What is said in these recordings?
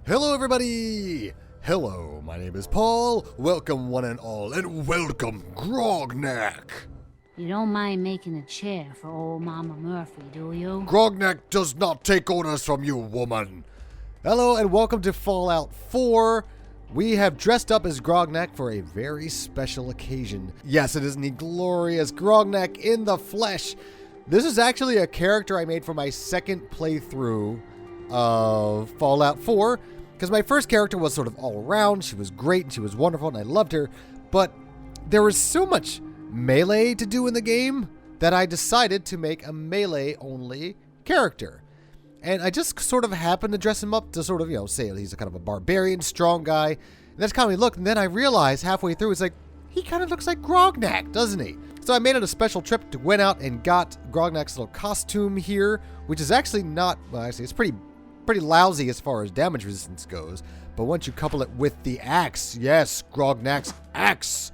Hello everybody! Hello, my name is Paul. Welcome one and all, and welcome GROGNAK! You don't mind making a chair for old Mama Murphy, do you? GROGNAK does not take orders from you, woman! Hello and welcome to Fallout 4. We have dressed up as GROGNAK for a very special occasion. Yes, it is the glorious GROGNAK in the flesh. This is actually a character I made for my second playthrough of Fallout 4, because my first character was sort of all around. She was great and she was wonderful and I loved her, but there was so much melee to do in the game that I decided to make a melee only character. And I just sort of happened to dress him up to sort of, you know, say he's a kind of a barbarian, strong guy. And that's kind of look. And then I realized halfway through, it's like, he kind of looks like GROGNAK, doesn't he? So I made it a special trip to went out and got GROGNAK's little costume here, which is actually not, well, actually, it's pretty lousy as far as damage resistance goes. But once you couple it with the axe, yes, GROGNAK's axe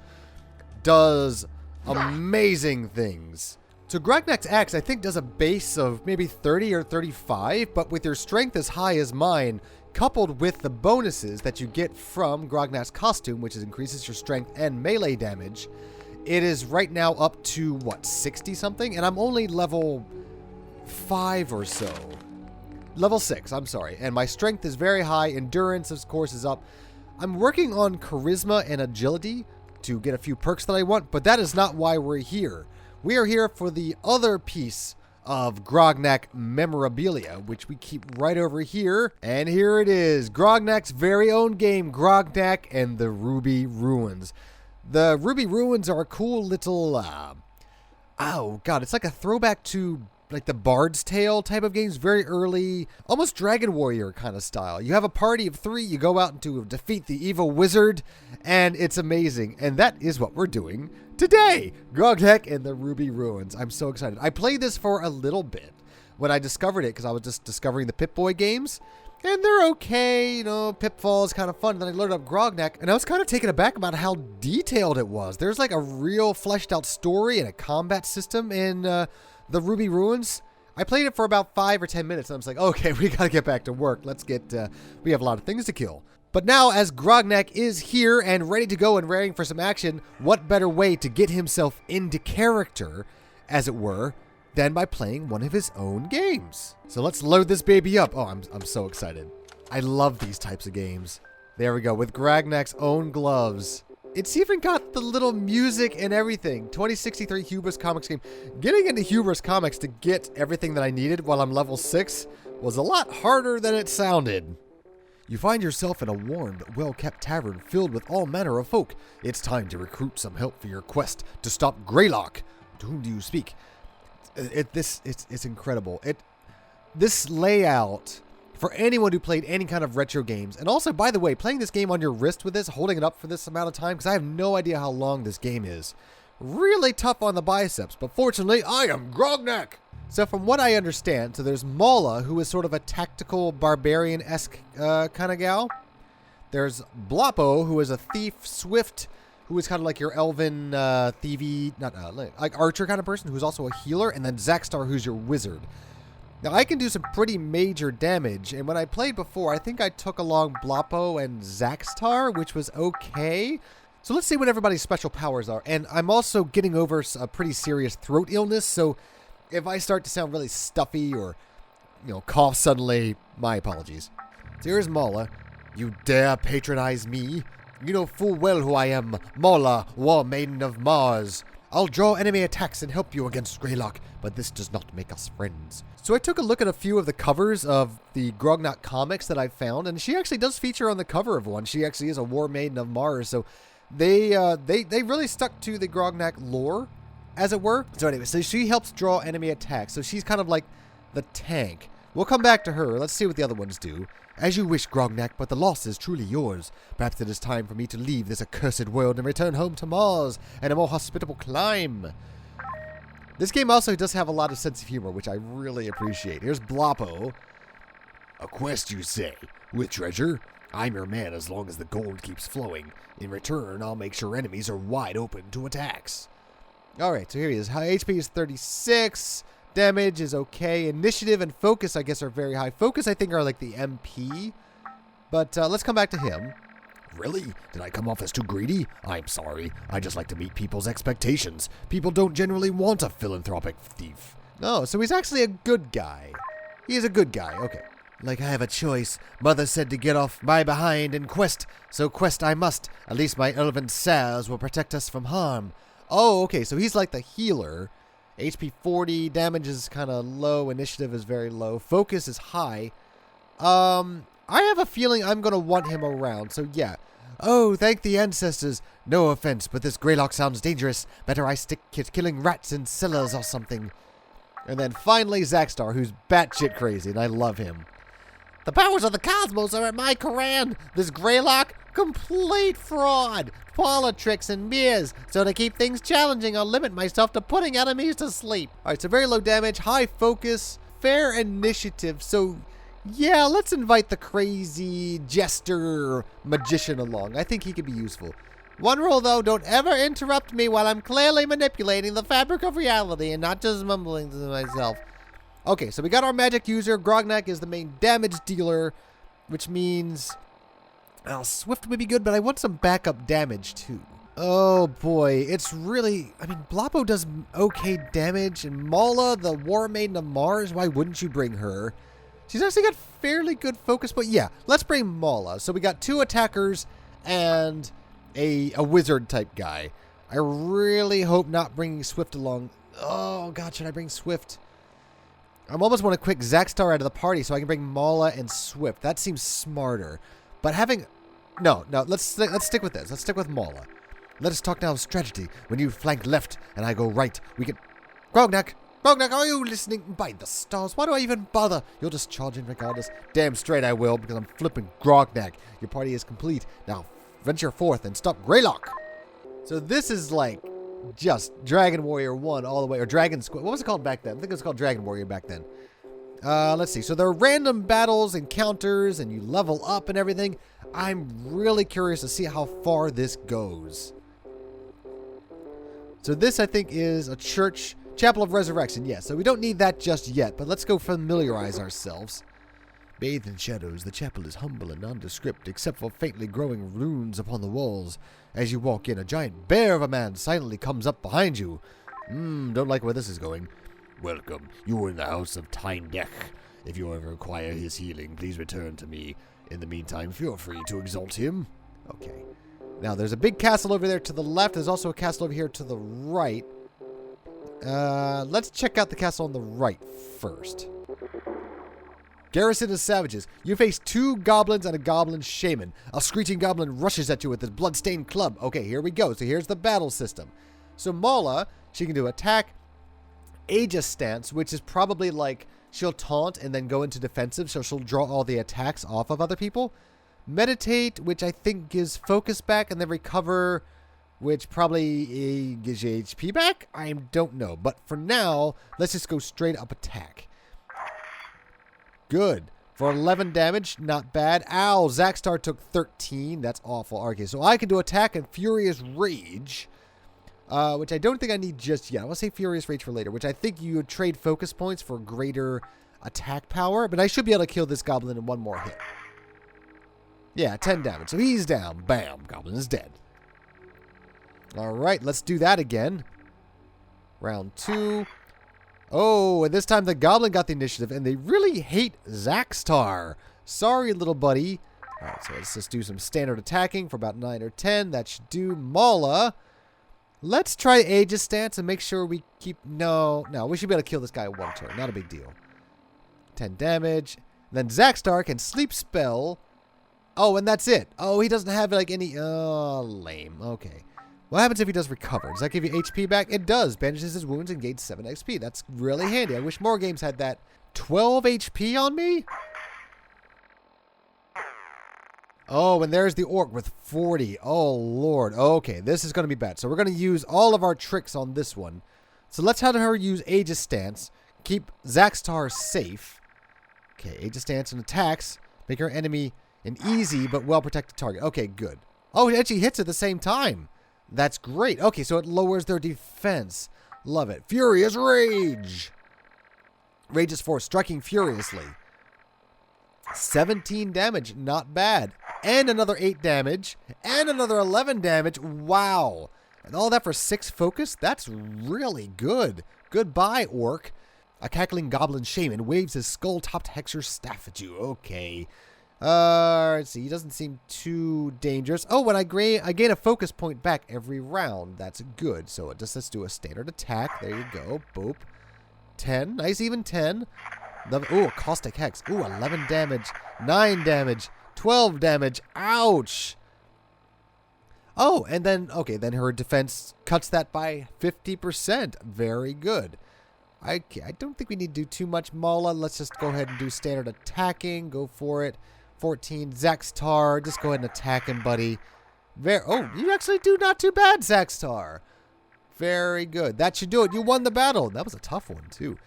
does amazing things. So GROGNAK's axe, I think, does a base of maybe 30 or 35, but with your strength as high as mine, coupled with the bonuses that you get from GROGNAK's costume, which increases your strength and melee damage, it is right now up to, what, 60 something? And I'm only level 5 or so. Level 6, I'm sorry. And my strength is very high. Endurance, of course, is up. I'm working on charisma and agility to get a few perks that I want, but that is not why we're here. We are here for the other piece of GROGNAK memorabilia, which we keep right over here. And here it is, GROGNAK's very own game, GROGNAK and the Ruby Ruins. The Ruby Ruins are a cool little, oh god, it's like a throwback to like the Bard's Tale type of games, very early, almost Dragon Warrior kind of style. You have a party of 3, you go out to defeat the evil wizard, and it's amazing. And that is what we're doing today. GROGNAK and the Ruby Ruins. I'm so excited. I played this for a little bit when I discovered it, because I was just discovering the Pip-Boy games, and they're okay, you know, Pitfall is kind of fun. Then I loaded up GROGNAK, and I was kind of taken aback about how detailed it was. There's like a real fleshed out story and a combat system in the Ruby Ruins. I played it for about 5 or 10 minutes and I was like, okay, we gotta get back to work. Let's get, we have a lot of things to kill. But now, as GROGNAK is here and ready to go and raring for some action, what better way to get himself into character, as it were, than by playing one of his own games. So let's load this baby up. Oh, I'm so excited. I love these types of games. There we go, with GROGNAK's own gloves. It's even got the little music and everything. 2063 Hubris Comics game. Getting into Hubris Comics to get everything that I needed while I'm level 6 was a lot harder than it sounded. You find yourself in a warmed, well-kept tavern filled with all manner of folk. It's time to recruit some help for your quest to stop Greylock. To whom do you speak? It's incredible. This layout, for anyone who played any kind of retro games, and also, by the way, playing this game on your wrist with this, holding it up for this amount of time, because I have no idea how long this game is. Really tough on the biceps, but fortunately, I am GROGNAK! So from what I understand, so there's Mala, who is sort of a tactical barbarian-esque kind of gal. There's Bloppo, who is a thief, swift, who is kind of like your elven, thievy, like archer kind of person, who's also a healer, and then Zackstar, who's your wizard. Now, I can do some pretty major damage, and when I played before, I think I took along Bloppo and Zackstar, which was okay. So let's see what everybody's special powers are. And I'm also getting over a pretty serious throat illness, so if I start to sound really stuffy or, you know, cough suddenly, my apologies. So here's Mala. You dare patronize me? You know full well who I am, Mala, War Maiden of Mars. I'll draw enemy attacks and help you against Greylock, but this does not make us friends. So I took a look at a few of the covers of the GROGNAK comics that I found, and she actually does feature on the cover of one. She actually is a War Maiden of Mars, so they really stuck to the GROGNAK lore, as it were. So anyway, so she helps draw enemy attacks, so she's kind of like the tank. We'll come back to her. Let's see what the other ones do. As you wish, GROGNAK, but the loss is truly yours. Perhaps it is time for me to leave this accursed world and return home to Mars and a more hospitable clime. This game also does have a lot of sense of humor, which I really appreciate. Here's Bloppo. A quest, you say? With treasure? I'm your man as long as the gold keeps flowing. In return, I'll make sure enemies are wide open to attacks. Alright, so here he is. High HP is 36. Damage is okay. Initiative and focus, I guess, are very high. Focus, I think, are like the MP But let's come back to him. Really? Did I come off as too greedy? I'm sorry. I just like to meet people's expectations. People don't generally want a philanthropic thief. Oh, so he's actually a good guy. He's a good guy. Okay. Like I have a choice. Mother said to get off my behind and quest, so quest I must. At least my elven saws will protect us from harm. Oh, okay, so he's like the healer. HP 40, damage is kind of low, initiative is very low, focus is high. I have a feeling I'm going to want him around, so yeah. Oh, thank the ancestors. No offense, but this Greylock sounds dangerous. Better I stick to killing rats in cellars or something. And then finally Zaxtar, who's batshit crazy, and I love him. The powers of the cosmos are at my command. This Greylock, complete fraud. Parlor tricks and mirrors. So to keep things challenging, I'll limit myself to putting enemies to sleep. Alright, so very low damage, high focus, fair initiative. So yeah, let's invite the crazy jester magician along. I think he could be useful. One rule though, don't ever interrupt me while I'm clearly manipulating the fabric of reality and not just mumbling to myself. Okay, so we got our magic user. Grognak is the main damage dealer, which means Swift would be good, but I want some backup damage too. Oh boy, it's really, I mean, Bloppo does okay damage, and Mala, the War Maiden of Mars, why wouldn't you bring her? She's actually got fairly good focus, but yeah, let's bring Mala. So we got 2 attackers and a wizard type guy. I really hope not bringing Swift along. Oh god, should I bring Swift? I almost want to quick Zaxtar out of the party so I can bring Mala and Swift. That seems smarter. But having... No, let's stick with this. Let's stick with Mala. Let us talk now of strategy. When you flank left and I go right, we can... Grognak, are you listening? By the stars, why do I even bother? You'll just charge in regardless. Damn straight I will, because I'm flipping Grognak. Your party is complete. Now, venture forth and stop Greylock. So this is like... just Dragon Warrior 1 all the way, or Dragon Squad. What was it called back then? I think it was called Dragon Warrior back then. Let's see. So there are random battles, encounters, and you level up and everything. I'm really curious to see how far this goes. So this, I think, is a church, Chapel of Resurrection. Yes, so we don't need that just yet, but let's go familiarize ourselves. Bathed in shadows, the chapel is humble and nondescript, except for faintly growing runes upon the walls. As you walk in, a giant bear of a man silently comes up behind you. Don't like where this is going. Welcome. You are in the house of Tale-eque. If you ever require his healing, please return to me. In the meantime, feel free to exalt him. Okay. Now, there's a big castle over there to the left. There's also a castle over here to the right. Let's check out the castle on the right first. Garrison of savages. You face 2 goblins and a goblin shaman. A screeching goblin rushes at you with his blood-stained club. Okay, here we go. So here's the battle system. So Mala, she can do attack, Aegis stance, which is probably like she'll taunt and then go into defensive, so she'll draw all the attacks off of other people. Meditate, which I think gives focus back, and then recover, which probably gives you HP back? I don't know. But for now, let's just go straight up attack. Good. For 11 damage, not bad. Ow, Zaxtar took 13. That's awful. Okay, so I can do attack and Furious Rage, which I don't think I need just yet. I want to say Furious Rage for later, which I think you would trade focus points for greater attack power, but I should be able to kill this goblin in 1 more hit. Yeah, 10 damage. So he's down. Bam. Goblin is dead. All right, let's do that again. Round 2. Oh, and this time the goblin got the initiative, and they really hate Zaxtar. Sorry, little buddy. All right, so let's just do some standard attacking for about 9 or 10. That should do. Mala. Let's try Aegis stance and make sure we keep... No, we should be able to kill this guy in 1 turn. Not a big deal. 10 damage. Then Zaxtar can sleep spell. Oh, and that's it. Oh, he doesn't have like any... Oh, lame. Okay. What happens if he does recover? Does that give you HP back? It does. Bandages his wounds and gains 7 XP. That's really handy. I wish more games had that. 12 HP on me? Oh, and there's the orc with 40. Oh, Lord. Okay, this is going to be bad. So we're going to use all of our tricks on this one. So let's have her use Aegis Stance. Keep Zaxtar safe. Okay, Aegis Stance and attacks. Make her enemy an easy but well-protected target. Okay, good. Oh, it actually hits at the same time. That's great. Okay, so it lowers their defense. Love it. Furious Rage. Rage is for striking furiously. 17 damage, not bad. And another 8 damage, and another 11 damage. Wow. And all that for 6 focus? That's really good. Goodbye, orc. A cackling goblin shaman waves his skull-topped hexer staff at you. Okay. Let's see. He doesn't seem too dangerous. Oh, when I gain a focus point back every round. That's good. So let's do a standard attack. There you go. Boop. 10. Nice even 10. Ooh, caustic hex. Ooh, 11 damage. 9 damage. 12 damage. Ouch. Oh, and then, okay, then her defense cuts that by 50%. Very good. I don't think we need to do too much, Mala. Let's just go ahead and do standard attacking. Go for it. 14. Zaxtar. Just go ahead and attack him, buddy. Oh, you actually do not too bad, Zaxtar. Very good. That should do it. You won the battle. That was a tough one, too.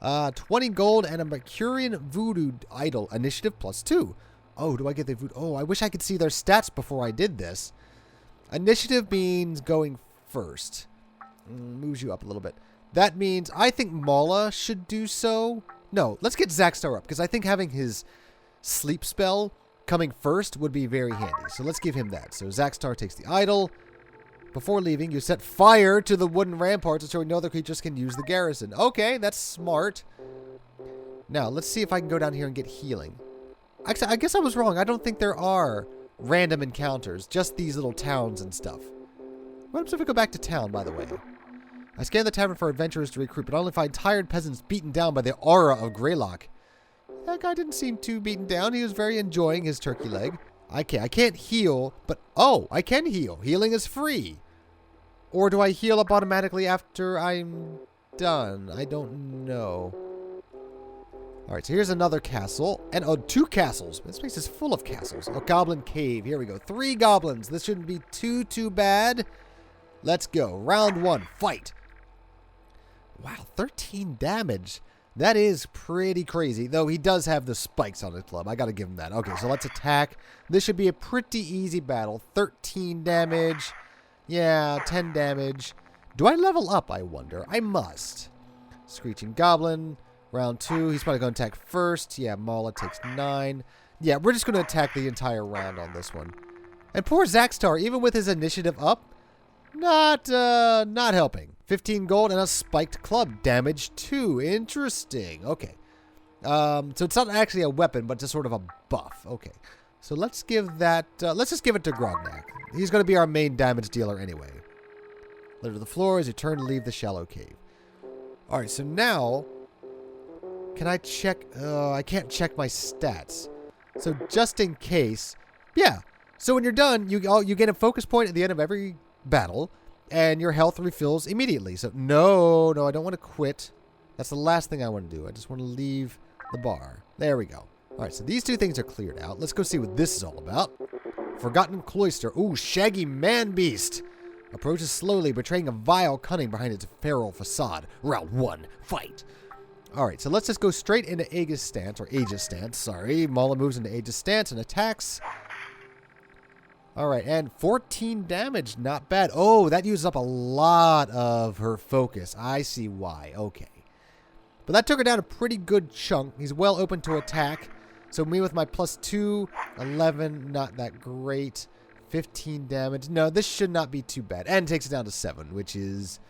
20 gold and a Mercurian Voodoo Idol. Initiative +2. Oh, do I get the Voodoo? Oh, I wish I could see their stats before I did this. Initiative means going first. Moves you up a little bit. That means I think Mala should do so. No, let's get Zaxtar up, because I think having his sleep spell coming first would be very handy. So let's give him that. So Zaxtar takes the idol. Before leaving, you set fire to the wooden ramparts, ensuring no other creatures can use the garrison. Okay, that's smart. Now, let's see if I can go down here and get healing. Actually, I guess I was wrong. I don't think there are random encounters, just these little towns and stuff. What happens if we go back to town, by the way? I scan the tavern for adventurers to recruit, but only find tired peasants beaten down by the aura of GROGNAK. That guy didn't seem too beaten down. He was very enjoying his turkey leg. I can't heal, but oh, I can heal. Healing is free. Or do I heal up automatically after I'm done? I don't know. Alright, so here's another castle. And, oh, 2 castles. This place is full of castles. Oh, Goblin Cave. Here we go. 3 goblins. This shouldn't be too bad. Let's go. Round 1. Fight. Wow, 13 damage. That is pretty crazy. Though he does have the spikes on his club. I gotta give him that. Okay, so let's attack. This should be a pretty easy battle. 13 damage. Yeah, 10 damage. Do I level up, I wonder? I must. Screeching Goblin. Round 2. He's probably going to attack first. Yeah, Mala takes 9. Yeah, we're just going to attack the entire round on this one. And poor Zaxtar, even with his initiative up, not helping. 15 gold and a spiked club. Damage 2. Interesting. Okay. So it's not actually a weapon, but just sort of a buff. Okay. So let's give that, let's just give it to GROGNAK. He's going to be our main damage dealer anyway. Litter to the floor as you turn to leave the shallow cave. Alright, so now, can I check, I can't check my stats. So just in case, yeah. So when you're done, you get a focus point at the end of every battle, and your health refills immediately. So no, I don't want to quit. That's the last thing I want to do. I just want to leave the bar. There we go. Alright, so these 2 things are cleared out. Let's go see what this is all about. Forgotten Cloister. Ooh, Shaggy Man-Beast. Approaches slowly, betraying a vile cunning behind its feral facade. Round 1, fight. Alright, so let's just go straight into Aegis stance, or Aegis stance, sorry. Mala moves into Aegis stance and attacks. Alright, and 14 damage, not bad. Oh, that uses up a lot of her focus. I see why, okay. But that took her down a pretty good chunk. He's well open to attack. So me with my +2, 11, not that great. 15 damage. No, this should not be too bad. And takes it down to 7, which is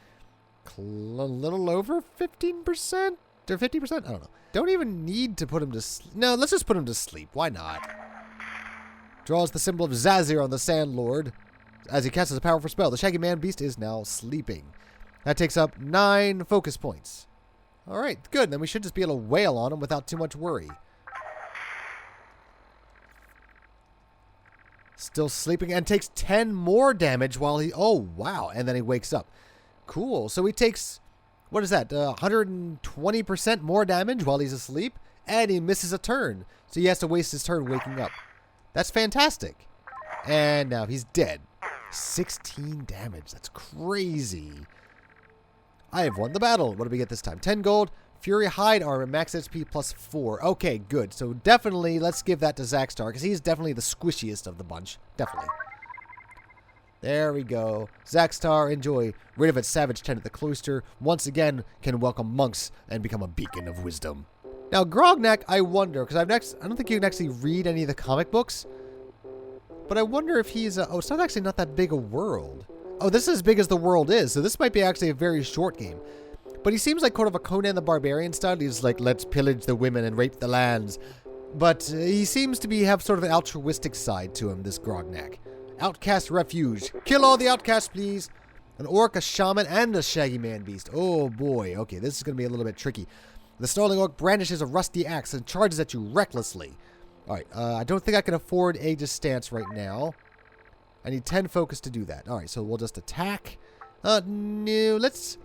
a little over 15%? Or 50%? I don't know. Don't even need to put him to sleep. No, let's just put him to sleep. Why not? Draws the symbol of Zazir on the Sand Lord. As he casts a powerful spell, the Shaggy Man Beast is now sleeping. That takes up 9 focus points. Alright, good. Then we should just be able to wail on him without too much worry. Still sleeping and takes 10 more damage while he... Oh, wow. And then he wakes up. Cool. So he takes... What is that? 120% more damage while he's asleep. And he misses a turn. So he has to waste his turn waking up. That's fantastic. And now he's dead. 16 damage. That's crazy. I have won the battle. What do we get this time? 10 gold. Fury Hide armor, max HP +4. Okay, good. So definitely, let's give that to Zaxtar, because he's definitely the squishiest of the bunch. Definitely. There we go. Zaxtar, enjoy. Rid of its savage tenant, the cloister. Once again, can welcome monks and become a beacon of wisdom. Now, Grognak, I wonder, because I don't think you can actually read any of the comic books. But I wonder if he's oh, it's actually not that big a world. Oh, this is as big as the world is, so this might be actually a very short game. But he seems like kind of a Conan the Barbarian style. He's like, let's pillage the women and rape the lands. But he seems to have sort of an altruistic side to him, this Grognak. Outcast refuge. Kill all the outcasts, please. An orc, a shaman, and a shaggy man beast. Oh boy, okay, this is going to be a little bit tricky. The snarling orc brandishes a rusty axe and charges at you recklessly. Alright, I don't think I can afford Aegis Stance right now. I need 10 focus to do that. Alright, so we'll just attack. No, let's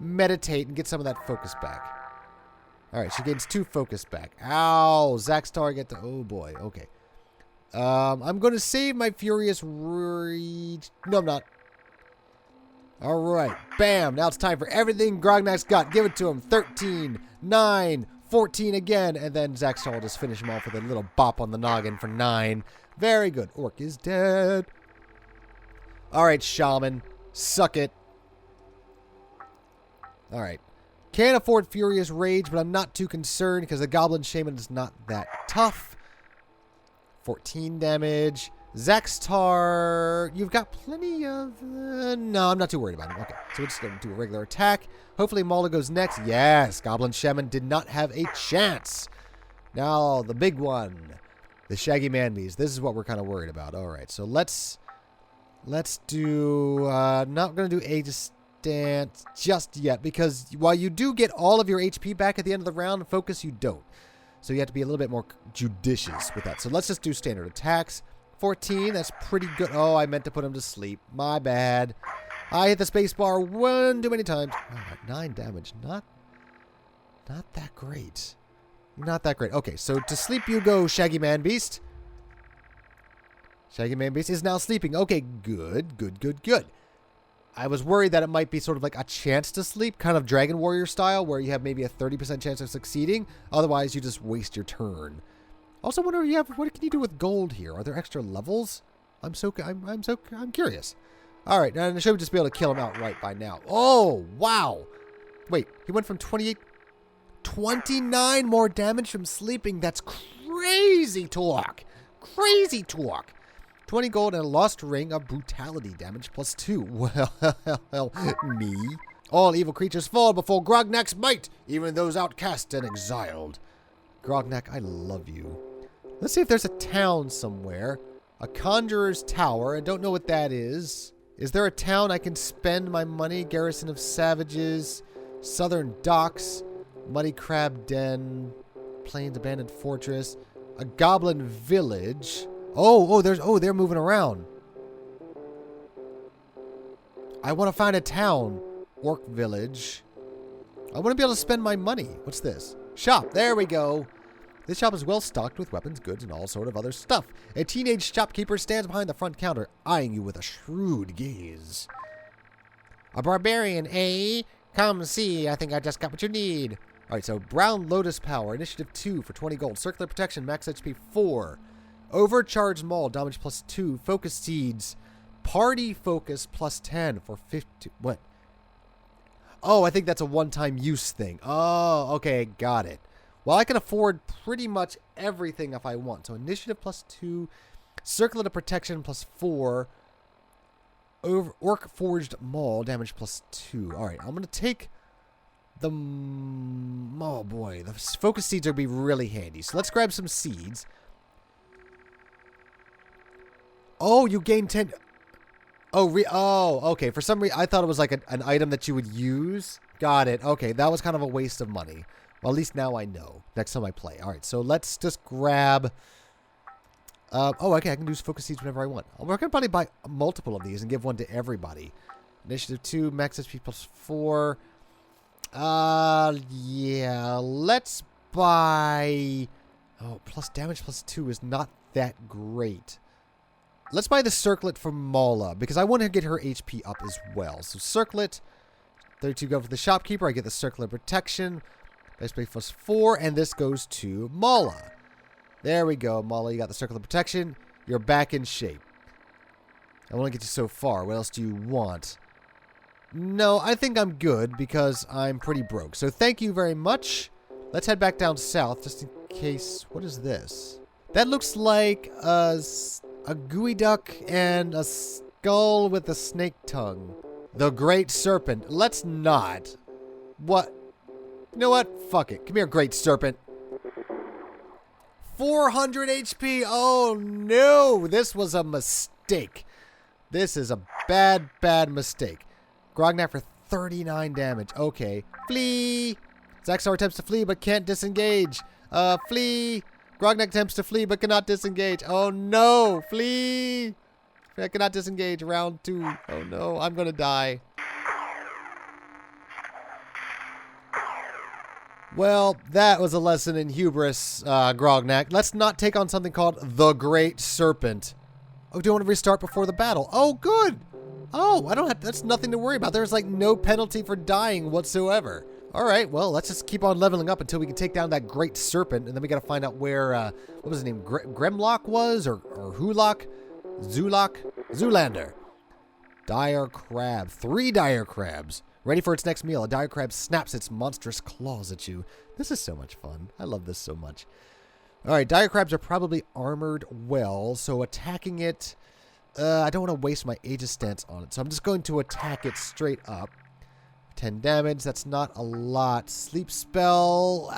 meditate and get some of that focus back. Alright, she gains 2 focus back. Ow, Zack's target. Oh boy, okay. I'm going to save my Furious Rage. No, I'm not. Alright, bam. Now it's time for everything Grognak's got. Give it to him. 13, 9, 14 again. And then Zack's will just finish him off with a little bop on the noggin for 9. Very good. Orc is dead. Alright, Shaman. Suck it. Alright. Can't afford Furious Rage, but I'm not too concerned because the Goblin Shaman is not that tough. 14 damage. Zaxtar, you've got plenty of... no, I'm not too worried about him. Okay, so we're just going to do a regular attack. Hopefully Mala goes next. Yes, Goblin Shaman did not have a chance. Now, the big one. The Shaggy Man Beast. This is what we're kind of worried about. All right, so let's do... not going to do Aegis Stance just yet, because while you do get all of your HP back at the end of the round, focus you don't. So you have to be a little bit more judicious with that. So let's just do standard attacks. 14, that's pretty good. Oh, I meant to put him to sleep. My bad. I hit the space bar one too many times. Oh, 9 damage. Not that great. Not that great. Okay, so to sleep you go, Shaggy Man Beast. Shaggy Man Beast is now sleeping. Okay, good, good, good, good. I was worried that it might be sort of like a chance to sleep, kind of Dragon Warrior style, where you have maybe a 30% chance of succeeding. Otherwise, you just waste your turn. Also, wonder if you have, what can you do with gold here? Are there extra levels? I'm curious. All right, and I should just be able to kill him outright by now. Oh, wow. Wait, he went from 29 more damage from sleeping. That's crazy talk. Crazy talk. 20 gold and a lost ring of brutality damage plus 2. Well, me. All evil creatures fall before Grognak's might, even those outcast and exiled. Grognak, I love you. Let's see if there's a town somewhere. A Conjurer's Tower. I don't know what that is. Is there a town I can spend my money? Garrison of Savages. Southern Docks. Muddy Crab Den. Plains Abandoned Fortress. A Goblin Village. They're moving around. I want to find a town. Orc Village. I want to be able to spend my money. What's this? Shop. There we go. This shop is well stocked with weapons, goods, and all sort of other stuff. A teenage shopkeeper stands behind the front counter, eyeing you with a shrewd gaze. A barbarian, eh? Come see. I think I just got what you need. All right, so Brown Lotus Power, Initiative 2 for 20 gold. Circular Protection, max HP 4. Overcharged Maul, damage plus 2. Focus Seeds, Party Focus plus 10 for 50. What? Oh, I think that's a one-time use thing. Oh, okay, got it. Well, I can afford pretty much everything if I want. So Initiative plus 2, Circular Protection plus 4, Orc Forged Maul, damage plus 2. All right, I'm going to take the... oh, boy. The Focus Seeds are going to be really handy. So let's grab some seeds. Oh, you gain 10... oh, okay. For some reason, I thought it was like an item that you would use. Got it. Okay, that was kind of a waste of money. Well, at least now I know. Next time I play. All right, so let's just grab... okay, I can use Focus Seeds whenever I want. We're going to probably buy multiple of these and give one to everybody. Initiative 2, max HP plus 4. Yeah, let's buy... oh, plus damage plus 2 is not that great. Let's buy the Circlet from Mala, because I want to get her HP up as well. So Circlet, 32 go for the shopkeeper. I get the Circular Protection. HP plus 4, and this goes to Mala. There we go, Mala. You got the Circular Protection. You're back in shape. I want to get you so far. What else do you want? No, I think I'm good, because I'm pretty broke. So thank you very much. Let's head back down south just in case. What is this? That looks like a gooey duck and a skull with a snake tongue. The Great Serpent. Let's not. What? You know what? Fuck it. Come here, Great Serpent. 400 HP. Oh, no. This was a mistake. This is a bad, bad mistake. GROGNAK for 39 damage. Okay. Flee. Zaxxar attempts to flee but can't disengage. Flee. GROGNAK attempts to flee but cannot disengage. Oh, no. Flee. I cannot disengage. Round 2. Oh, no. I'm going to die. Well, that was a lesson in hubris, GROGNAK. Let's not take on something called the Great Serpent. Oh, do you want to restart before the battle? Oh, good. Oh, I don't have, that's nothing to worry about. There's like no penalty for dying whatsoever. All right, well, let's just keep on leveling up until we can take down that Great Serpent, and then we got to find out where, what was his name, Grimlock was, or Hulock? Zulok? Zoolander. Dire Crab. 3 Dire Crabs. Ready for its next meal. A Dire Crab snaps its monstrous claws at you. This is so much fun. I love this so much. All right, Dire Crabs are probably armored well, so attacking it, I don't want to waste my Aegis stance on it, so I'm just going to attack it straight up. 10 damage, that's not a lot. Sleep spell,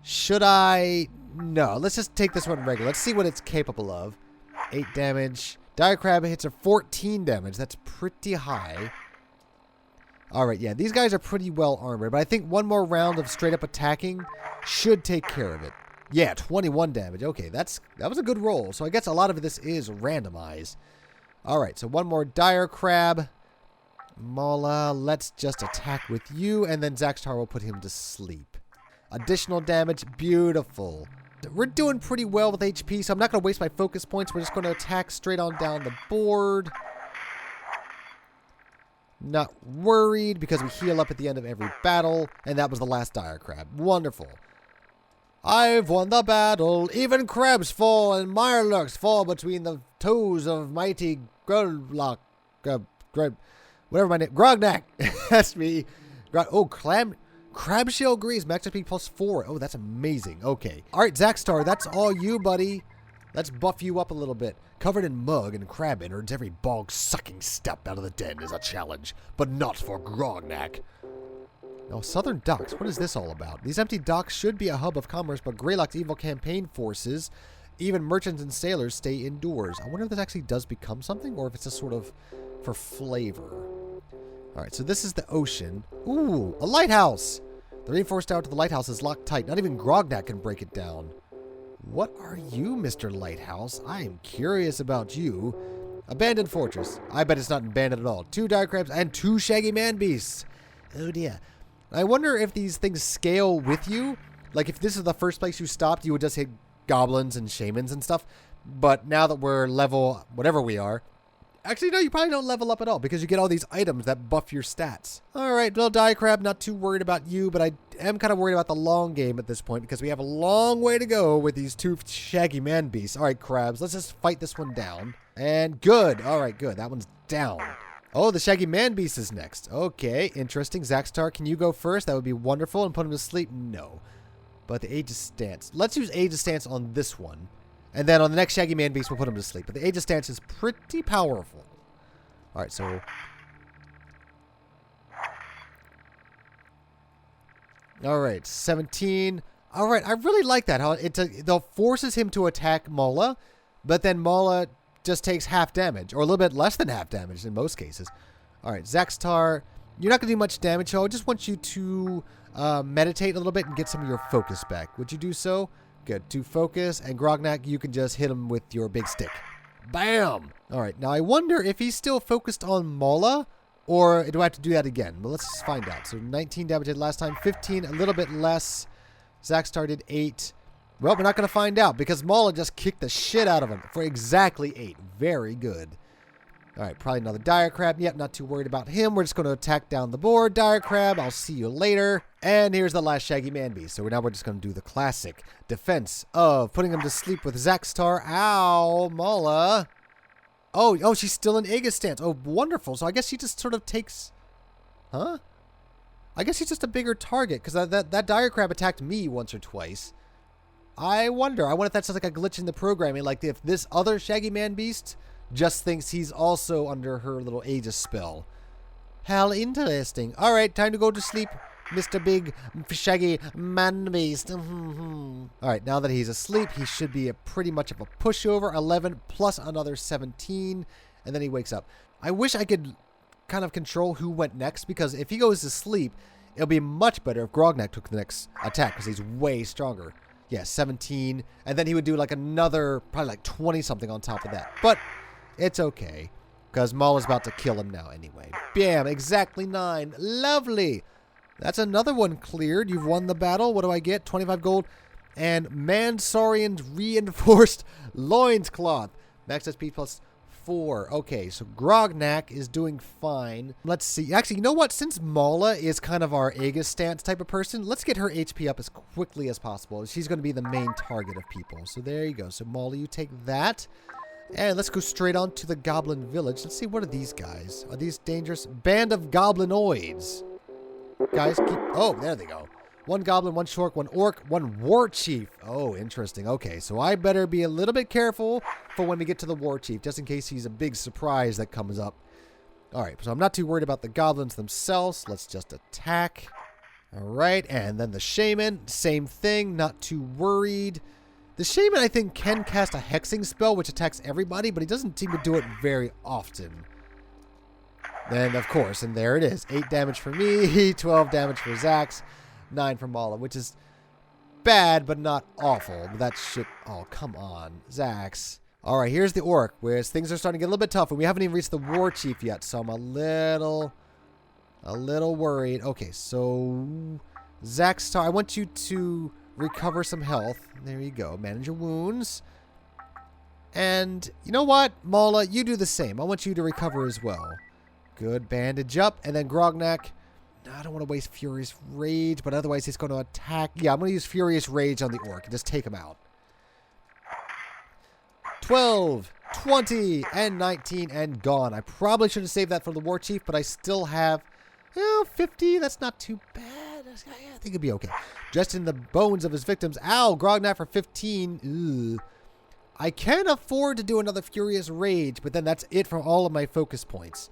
should I? No, let's just take this one regular. Let's see what it's capable of. 8 damage. Dire Crab hits a 14 damage. That's pretty high. Alright, yeah, these guys are pretty well armored, but I think one more round of straight up attacking should take care of it. Yeah, 21 damage. Okay, that was a good roll. So I guess a lot of this is randomized. Alright, so one more Dire Crab. Mala, let's just attack with you, and then Zaxxar will put him to sleep. Additional damage. Beautiful. We're doing pretty well with HP, so I'm not going to waste my focus points. We're just going to attack straight on down the board. Not worried, because we heal up at the end of every battle, and that was the last Dire Crab. Wonderful. I've won the battle. Even crabs fall, and mirelurks fall between the toes of mighty Groglock. Whatever my name. GROGNAK. That's me. Crab Shell Grease, max HP +4. Oh, that's amazing. Okay. All right, Zaxxar, that's all you, buddy. Let's buff you up a little bit. Covered in mug and crab innards, every bog-sucking step out of the den is a challenge, but not for GROGNAK. Now, Southern Docks, what is this all about? These empty docks should be a hub of commerce, but Greylock's evil campaign forces, even merchants and sailors, stay indoors. I wonder if this actually does become something, or if it's just sort of for flavor. All right, so this is the ocean. Ooh, a lighthouse! The reinforced tower to the lighthouse is locked tight. Not even GROGNAK can break it down. What are you, Mr. Lighthouse? I am curious about you. Abandoned fortress. I bet it's not abandoned at all. 2 Dire Crabs and 2 Shaggy Man Beasts. Oh dear. I wonder if these things scale with you. Like if this is the first place you stopped, you would just hit goblins and shamans and stuff. But now that we're level whatever we are, actually, no, you probably don't level up at all because you get all these items that buff your stats. All right, little Dire Crab, not too worried about you, but I am kind of worried about the long game at this point because we have a long way to go with these 2 Shaggy Man Beasts. All right, crabs, let's just fight this one down. And good. All right, good. That one's down. Oh, the Shaggy Man Beast is next. Okay, interesting. Zaxxar, can you go first? That would be wonderful. And put him to sleep? No. But the Aegis Stance. Let's use Aegis Stance on this one. And then on the next Shaggy Man Beast, we'll put him to sleep. But the Aegis Stance is pretty powerful. All right, so... All right, 17. All right, I really like that. How it forces him to attack Mala, but then Mala just takes half damage, or a little bit less than half damage in most cases. All right, Zaxxar, you're not going to do much damage, so I just want you to meditate a little bit and get some of your focus back. Would you do so? Good. To focus, and GROGNAK, you can just hit him with your big stick. Bam! All right, now I wonder if he's still focused on Mala, or do I have to do that again? Well, let's find out. So 19 damage did last time, 15, a little bit less. Zaxxar did 8. Well, we're not going to find out because Mala just kicked the shit out of him for exactly 8. Very good. All right, probably another Dire Crab. Yep, not too worried about him. We're just going to attack down the board. Dire Crab, I'll see you later. And here's the last Shaggy Man Beast. So now we're just going to do the classic defense of putting him to sleep with Zaxxar. Ow, Mala. Oh, she's still in Aegis Stance. Oh, wonderful. So I guess she just sort of takes... Huh? I guess he's just a bigger target, because that dire crab attacked me once or twice. I wonder if that's just like a glitch in the programming, like if this other Shaggy Man Beast just thinks he's also under her little Aegis spell. How interesting. All right, time to go to sleep, Mr. Big Shaggy Man Beast. All right, now that he's asleep, he should be pretty much of a pushover. 11 plus another 17, and then he wakes up. I wish I could kind of control who went next, because if he goes to sleep, it'll be much better if Grognak took the next attack, because he's way stronger. Yeah, 17, and then he would do like another, probably like 20-something on top of that. But it's okay, because Maul is about to kill him now anyway. Bam, exactly 9. Lovely. That's another one cleared. You've won the battle. What do I get? 25 gold. And Mansaurian's Reinforced Loinscloth. Max SP plus 4. Okay, so Grognak is doing fine. Let's see. Actually, you know what? Since Mala is kind of our Aegis stance type of person, let's get her HP up as quickly as possible. She's going to be the main target of people. So there you go. So Mala, you take that. And let's go straight on to the Goblin Village. Let's see, what are these guys? Are these dangerous? Band of Goblinoids. Guys, oh, there they go. 1 goblin, 1 shork, 1 orc, 1 war chief. Oh, interesting. Okay, so I better be a little bit careful for when we get to the war chief, just in case he's a big surprise that comes up. All right, so I'm not too worried about the goblins themselves. Let's just attack. All right, and then the shaman, same thing, not too worried. The shaman, I think, can cast a hexing spell, which attacks everybody, but he doesn't seem to do it very often. And, of course, and there it is. 8 damage for me, 12 damage for Zax. 9 from Mala, which is bad, but not awful. But that shit, oh, come on. Zax. All right, here's the orc, where things are starting to get a little bit tough, and we haven't even reached the war chief yet, so I'm a little worried. Okay, so Zax, I want you to recover some health. There you go. Manage your wounds. And you know what, Mala, you do the same. I want you to recover as well. Good. Bandage up, and then Grognak. I don't want to waste Furious Rage, but otherwise he's going to attack. Yeah, I'm going to use Furious Rage on the orc and just take him out. 12, 20, and 19, and gone. I probably should have saved that for the war chief, but I still have 50. That's not too bad. I think it'd be okay. Dressed in the bones of his victims. Ow, Grognak for 15. Ugh. I can afford to do another Furious Rage, but then that's it for all of my focus points.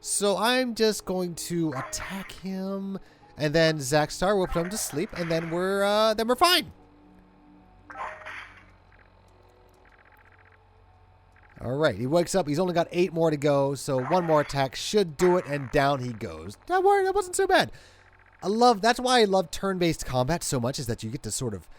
So I'm just going to attack him, and then Zaxstar will put him to sleep, and then we're fine. All right, he wakes up. He's only got 8 more to go, so 1 more attack should do it, and down he goes. Don't worry, that wasn't so bad. That's why I love turn-based combat so much, is that you get to sort of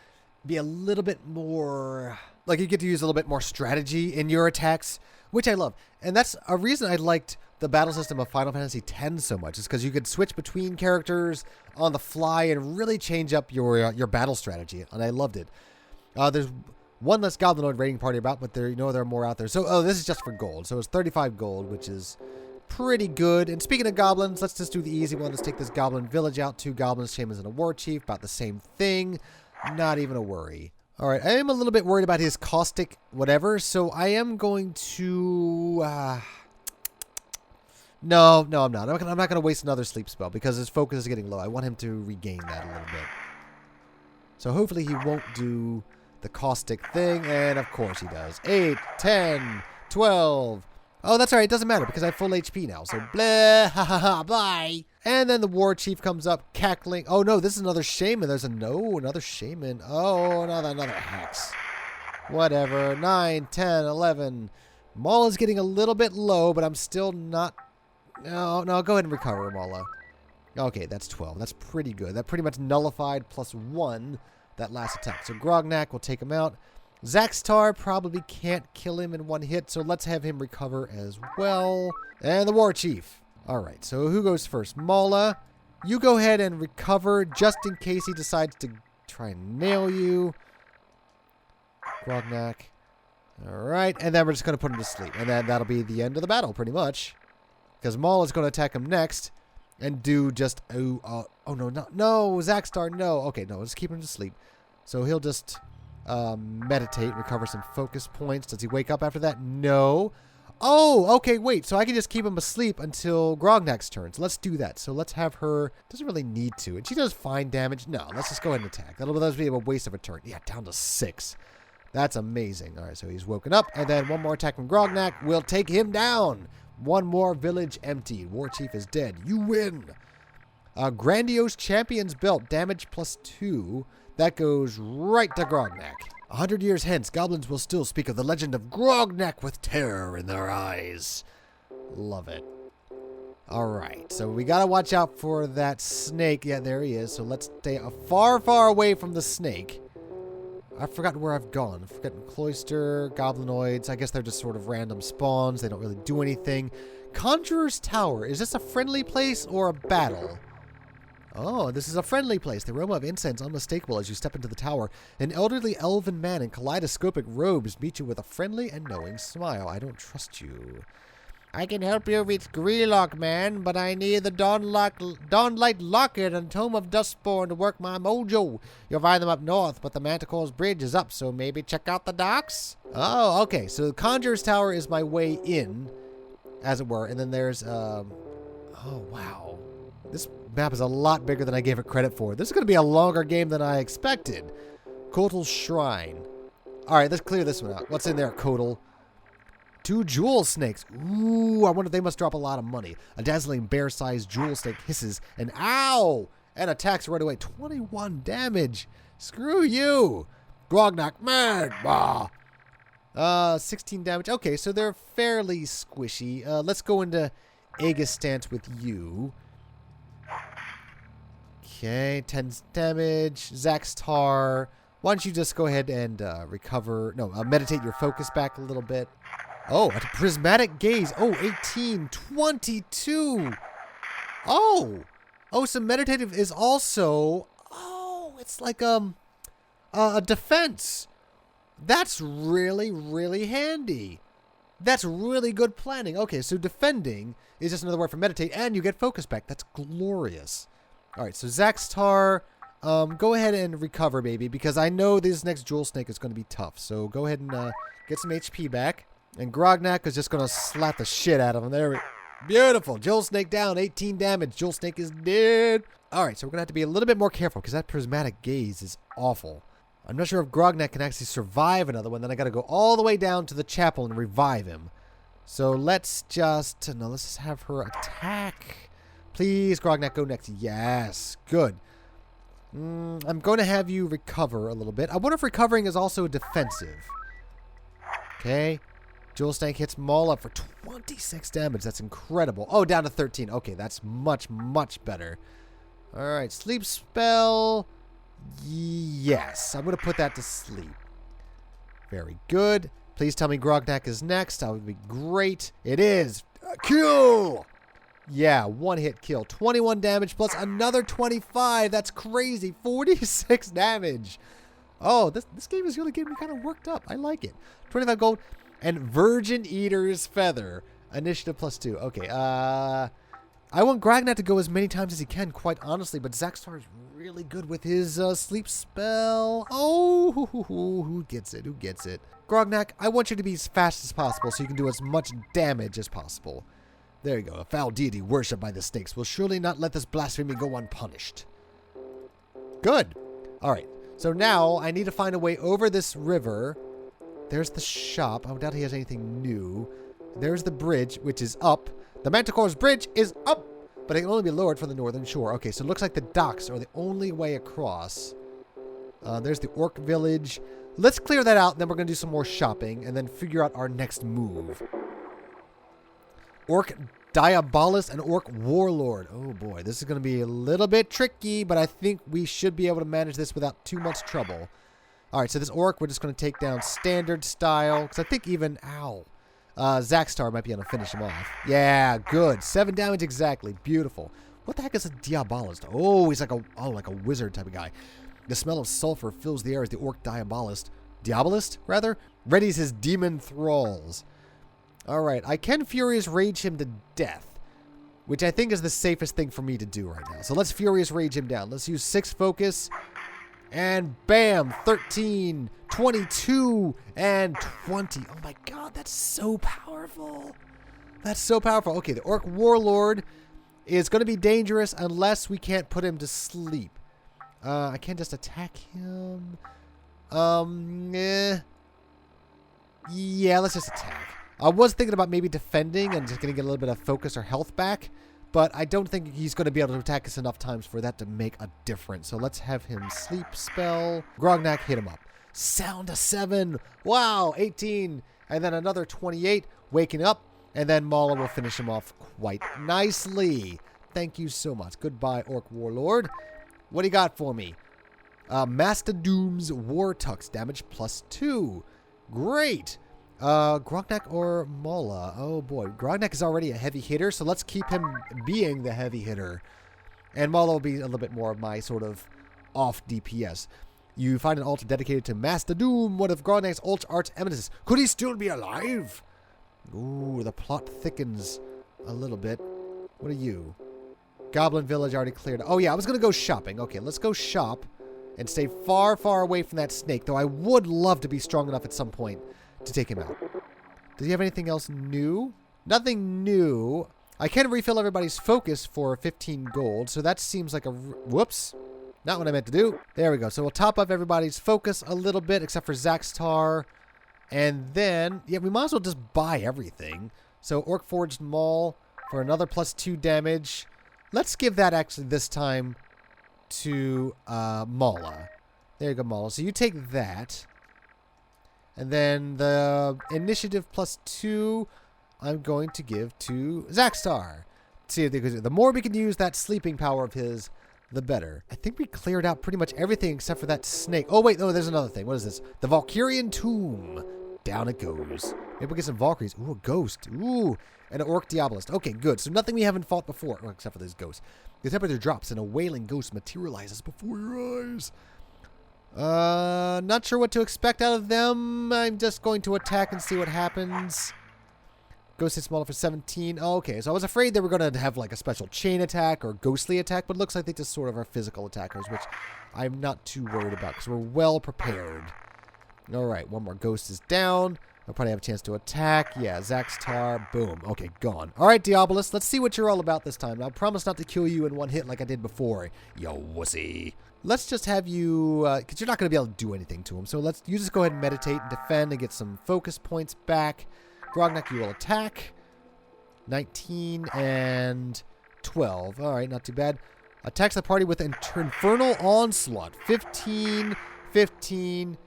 be a little bit more, like you get to use a little bit more strategy in your attacks, which I love. And that's a reason I liked the battle system of Final Fantasy X so much, is because you could switch between characters on the fly and really change up your battle strategy, and I loved it. There's one less Goblinoid raiding party about, but there are more out there. So, this is just for gold. So it's 35 gold, which is pretty good. And speaking of goblins, let's just do the easy one. Let's take this Goblin Village out. 2 goblins, shamans, and a war chief. About the same thing. Not even a worry. All right, I am a little bit worried about his caustic whatever, so I am going to... No, I'm not. I'm not going to waste another sleep spell because his focus is getting low. I want him to regain that a little bit. So hopefully he won't do the caustic thing, and of course he does. 8, 10, 12. Oh, that's all right. It doesn't matter because I have full HP now. So blah, ha ha ha, bye. And then the war chief comes up, cackling. Oh no, this is another shaman. There's another shaman. Oh, another hex. Whatever. 9, 10, 11. Maul is getting a little bit low, but I'm still not. No, go ahead and recover, Mala. Okay, that's 12. That's pretty good. That pretty much nullified +1 that last attack. So Grognak will take him out. Zaxstar probably can't kill him in 1 hit, so let's have him recover as well. And the war chief. All right, so who goes first? Mala, you go ahead and recover just in case he decides to try and nail you. Grognak. All right, and then we're just going to put him to sleep. And then that'll be the end of the battle, pretty much. Because Maul is going to attack him next and do just... Oh, no, Zaxstar, no. Okay, no, let's keep him to sleep. So he'll just meditate, recover some focus points. Does he wake up after that? No. Oh, okay, wait. So I can just keep him asleep until Grognak's turn. So let's do that. So let's have her... Doesn't really need to. And she does fine damage. No, let's just go ahead and attack. That'll be a waste of a turn. Yeah, down to 6. That's amazing. All right, so he's woken up. And then one more attack from Grognak will take him down. One more village emptied. War Chief is dead. You win. Grandiose Champion's Belt. Damage +2. That goes right to Grognak. 100 years hence, goblins will still speak of the legend of Grognak with terror in their eyes. Love it. All right, so we got to watch out for that snake. Yeah, there he is. So let's stay far, far away from the snake. I've forgotten where I've gone. I've forgotten Cloister, Goblinoids. I guess they're just sort of random spawns. They don't really do anything. Conjurer's Tower. Is this a friendly place or a battle? Oh, this is a friendly place. The aroma of incense unmistakable as you step into the tower. An elderly elven man in kaleidoscopic robes meet you with a friendly and knowing smile. I don't trust you. I can help you reach GROGNAK, man, but I need the Dawnlight Locket and Tome of Dustborn to work my mojo. You'll find them up north, but the Manticore's Bridge is up, so maybe check out the docks? Oh, okay. So the Conjurer's Tower is my way in, as it were. And then there's, oh, wow. This map is a lot bigger than I gave it credit for. This is going to be a longer game than I expected. Kotal's Shrine. All right, let's clear this one out. What's in there, Kotal? 2 jewel snakes. Ooh, I wonder if they must drop a lot of money. A dazzling bear-sized jewel snake hisses and ow! And attacks right away. 21 damage. Screw you. Grognak, man. Bah. 16 damage. Okay, so they're fairly squishy. Let's go into Aegis stance with you. Okay, 10 damage. Zaxtar. Why don't you just go ahead and meditate your focus back a little bit. Oh, a prismatic gaze. Oh, 18, 22. Oh, so meditative is also, it's like a defense. That's really, really handy. That's really good planning. Okay, so defending is just another word for meditate, and you get focus back. That's glorious. All right, so Zaxtar, go ahead and recover, baby, because I know this next Jewel Snake is going to be tough. So go ahead and get some HP back. And Grognak is just going to slap the shit out of him. There we go. Beautiful. Jewel Snake down, 18 damage. Jewel Snake is dead. All right, so we're going to have to be a little bit more careful because that prismatic gaze is awful. I'm not sure if Grognak can actually survive another one. Then I got to go all the way down to the chapel and revive him. So let's just have her attack. Please, Grognak, go next. Yes, good. I'm going to have you recover a little bit. I wonder if recovering is also defensive. Okay. Jewel Snake hits Maul up for 26 damage. That's incredible. Oh, down to 13. Okay, that's much, much better. All right, sleep spell. Yes, I'm going to put that to sleep. Very good. Please tell me Grognak is next. That would be great. It is. Kill! Yeah, one hit kill. 21 damage plus another 25. That's crazy. 46 damage. Oh, this game is really getting me kind of worked up. I like it. 25 gold. And Virgin Eater's Feather. Initiative +2. Okay, I want Grognak to go as many times as he can, quite honestly, but Zaxtar is really good with his sleep spell. Oh, who gets it? Who gets it? Grognak, I want you to be as fast as possible so you can do as much damage as possible. There you go. A foul deity worshipped by the snakes will surely not let this blasphemy go unpunished. Good. All right. So now I need to find a way over this river. There's the shop. I doubt he has anything new. There's the bridge, which is up. The Manticore's Bridge is up, but it can only be lowered from the northern shore. Okay, so it looks like the docks are the only way across. There's the Orc Village. Let's clear that out, then we're going to do some more shopping, and then figure out our next move. Orc Diabolist and Orc Warlord. Oh boy, this is going to be a little bit tricky, but I think we should be able to manage this without too much trouble. All right, so this Orc, we're just going to take down standard style, because I think even, Zaxtar might be able to finish him off. Yeah, good. 7 damage exactly. Beautiful. What the heck is a Diabolist? Oh, he's like a wizard type of guy. The smell of sulfur fills the air as the Orc Diabolist, readies his demon thralls. All right, I can Furious Rage him to death, which I think is the safest thing for me to do right now. So let's Furious Rage him down. Let's use 6 focus. And bam, 13, 22, and 20. Oh my god, that's so powerful. That's so powerful. Okay, the Orc Warlord is going to be dangerous unless we can't put him to sleep. I can't just attack him. Yeah, let's just attack. I was thinking about maybe defending and just going to get a little bit of focus or health back. But I don't think he's going to be able to attack us enough times for that to make a difference. So let's have him sleep spell. Grognak, hit him up. Sound a 7. Wow, 18. And then another 28. Waking up. And then Mala will finish him off quite nicely. Thank you so much. Goodbye, Orc Warlord. What do you got for me? Master Doom's War Tux. Damage +2. Great. Grognak or Mala? Oh boy, Grognak is already a heavy hitter, so let's keep him being the heavy hitter. And Mala will be a little bit more of my sort of off DPS. You find an altar dedicated to Master Doom, one of Grognak's alt arts eminences. Could he still be alive? Ooh, the plot thickens a little bit. What are you? Goblin Village already cleared. Oh yeah, I was going to go shopping. Okay, let's go shop and stay far, far away from that snake, though I would love to be strong enough at some point to take him out. Does he have anything else new? Nothing new. I can refill everybody's focus for 15 gold, so that seems like a... Whoops. Not what I meant to do. There we go. So we'll top up everybody's focus a little bit, except for Zaxtar. And then, yeah, we might as well just buy everything. So Orc Forged Maul for another +2 damage. Let's give that actually this time to Mala. There you go, Mala. So you take that. And then the initiative +2, I'm going to give to Zaxtar. See if they could, the more we can use that sleeping power of his, the better. I think we cleared out pretty much everything except for that snake. Oh, wait, no, there's another thing. What is this? The Valkyrian Tomb. Down it goes. Maybe we'll get some Valkyries. Ooh, a ghost. Ooh, and an Orc Diabolist. Okay, good. So nothing we haven't fought before, well, except for this ghost. The temperature drops and a wailing ghost materializes before your eyes. Not sure what to expect out of them. I'm just going to attack and see what happens. Ghost hit smaller for 17. Oh, okay, so I was afraid they were going to have like a special chain attack or ghostly attack, but it looks like they just sort of are physical attackers, which I'm not too worried about because we're well prepared. All right, one more ghost is down. I'll probably have a chance to attack. Yeah, Zaxtar. Boom. Okay, gone. All right, Diabolist, let's see what you're all about this time. I promise not to kill you in one hit like I did before, you wussy. Let's just have you, because you're not going to be able to do anything to him. So you just go ahead and meditate and defend and get some focus points back. Grognak, you will attack. 19 and 12. All right, not too bad. Attacks the party with Infernal Onslaught. 15, 15.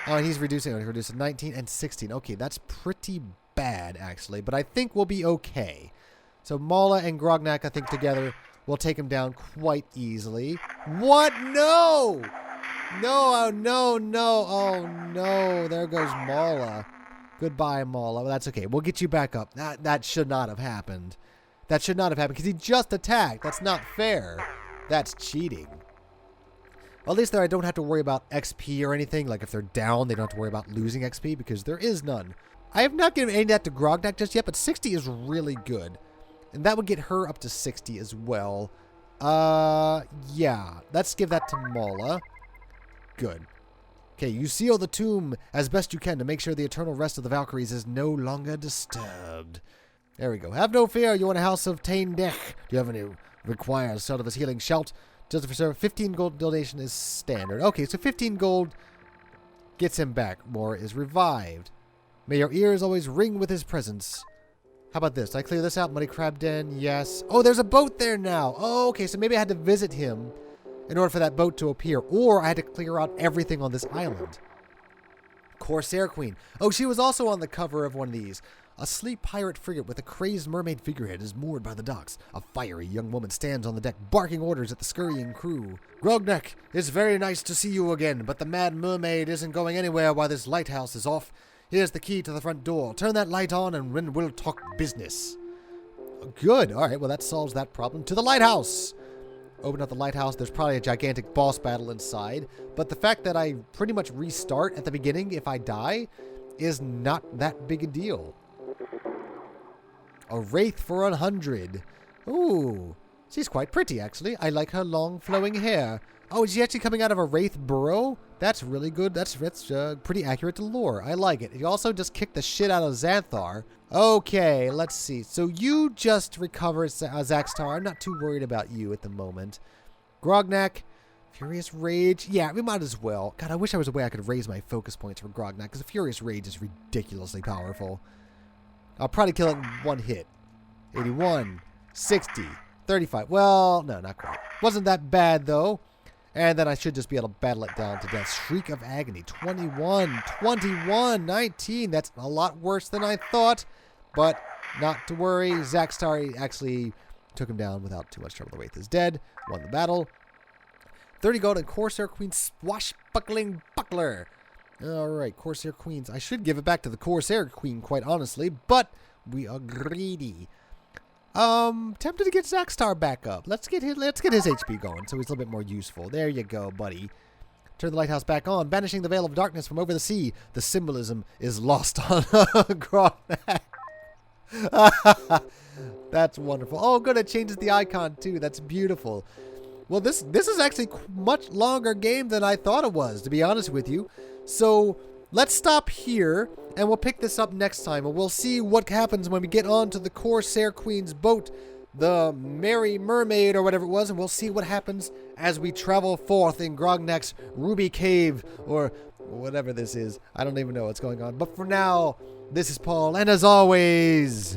Oh, and he's reducing. He reduced to 19 and 16. Okay, that's pretty bad, actually. But I think we'll be okay. So Mala and Grognak, I think, together will take him down quite easily. What? No! No, oh, no, no. Oh, no. There goes Mala. Goodbye, Mala. Well, that's okay. We'll get you back up. That should not have happened. That should not have happened because he just attacked. That's not fair. That's cheating. At least there I don't have to worry about XP or anything. Like if they're down, they don't have to worry about losing XP because there is none. I have not given any of that to Grognak just yet, but 60 is really good. And that would get her up to 60 as well. Yeah. Let's give that to Mala. Good. Okay, you seal the tomb as best you can to make sure the eternal rest of the Valkyries is no longer disturbed. There we go. Have no fear, you want a house of Tale-eque. Do you have any requires sort of his healing shout? Just for sure, 15 gold donation is standard. Okay, so 15 gold gets him back. More is revived. May your ears always ring with his presence. How about this? Did I clear this out? Muddy Crab Den, yes. Oh, there's a boat there now. Oh, okay, so maybe I had to visit him in order for that boat to appear. Or I had to clear out everything on this island. Corsair Queen. Oh, she was also on the cover of one of these. A sleek pirate frigate with a crazed mermaid figurehead is moored by the docks. A fiery young woman stands on the deck, barking orders at the scurrying crew. Grognak, it's very nice to see you again, but the mad mermaid isn't going anywhere while this lighthouse is off. Here's the key to the front door. Turn that light on and we'll talk business. Good. All right, well, that solves that problem. To the lighthouse. Open up the lighthouse. There's probably a gigantic boss battle inside, but the fact that I pretty much restart at the beginning if I die is not that big a deal. A wraith for 100. Ooh, she's quite pretty, actually. I like her long, flowing hair. Oh, is he actually coming out of a wraith burrow? That's really good. That's pretty accurate to lore. I like it. He also just kicked the shit out of Xanthar. Okay, let's see. So you just recovered Zaxtar. I'm not too worried about you at the moment. Grognak, Furious Rage. Yeah, we might as well. God, I wish I was a way I could raise my focus points for Grognak, because the Furious Rage is ridiculously powerful. I'll probably kill it in one hit. 81, 60, 35. Well, no, not quite. Wasn't that bad, though. And then I should just be able to battle it down to death. Shriek of Agony, 21, 21, 19. That's a lot worse than I thought. But not to worry. Zaxtar actually took him down without too much trouble. The Wraith is dead. Won the battle. 30 gold and Corsair Queen Swashbuckling Buckler. Alright, Corsair Queens. I should give it back to the Corsair Queen, quite honestly. But we are greedy. Tempted to get Zaxtar back up. Let's get his HP going so he's a little bit more useful. There you go, buddy. Turn the lighthouse back on, banishing the veil of darkness from over the sea. The symbolism is lost on Grognak. That's wonderful. Oh, good, it changes the icon too. That's beautiful. Well, this is actually much longer game than I thought it was, to be honest with you. So let's stop here, and we'll pick this up next time, and we'll see what happens when we get onto the Corsair Queen's boat, the Merry Mermaid or whatever it was, and we'll see what happens as we travel forth in Grognak's Ruby Cave, or whatever this is. I don't even know what's going on. But for now, this is Paul, and as always,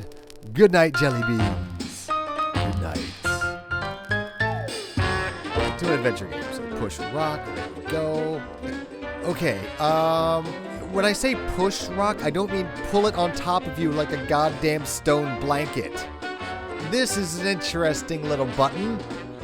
good night, jelly beans. Good night. To an adventure game, so push rock, there we go. Okay, when I say push rock, I don't mean pull it on top of you like a goddamn stone blanket. This is an interesting little button.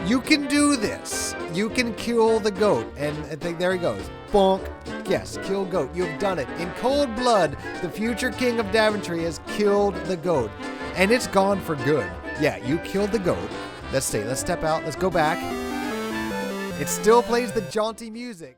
You can do this. You can kill the goat. And I think there he goes. Bonk. Yes, kill goat. You've done it. In cold blood, the future king of Daventry has killed the goat. And it's gone for good. Yeah, you killed the goat. Let's stay. Let's step out. Let's go back. It still plays the jaunty music.